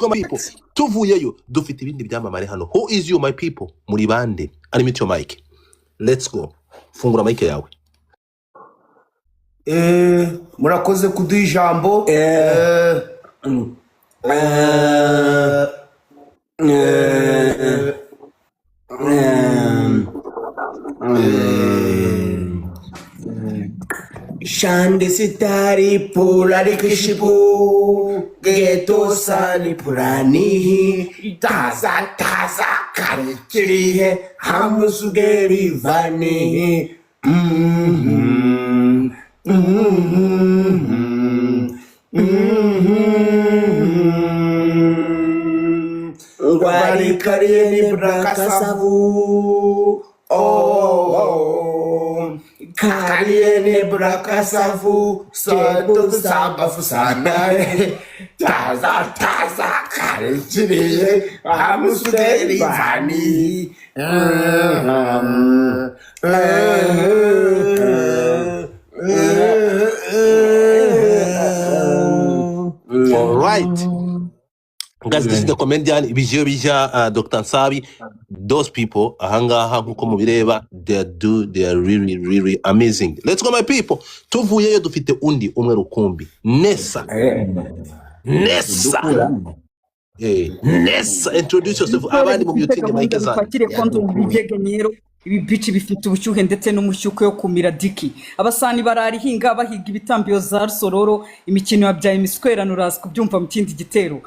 go my people. Tuvuyeyo dufite ibindi byamamare hano. Who is you my people? Muri bande. Animate your mic. Let's go. Fungura mic yawe. Murakoze kuduha ijambo. Shande sitari pulari kishipu geto sani purani taza karichirihe hamusugeri vani Wari karieni brakasavu Karieni brakasavu Soto sabafu sanae Taza karichirihe hamusugeri vani All right. Guys, this is the comedian bijiyo bija Dr. Sabi. Those people ahangaha nkuko mubireba they are really amazing. Let's go my people. Tuvuyeyo dufite undi umwe rukumbi. Nessa. Nessa, introduce yourself. Abandi mu byutinge Mike za. Fakire konto bigegenyero ibi bici bifite ubushyuhe ndetse n'umushyuko yo kumira diki. Abasani bararihinga bahiga ibitambyo za rusororo imikino yabyaye imiswerano urazi kubyumva mu kindi gitero.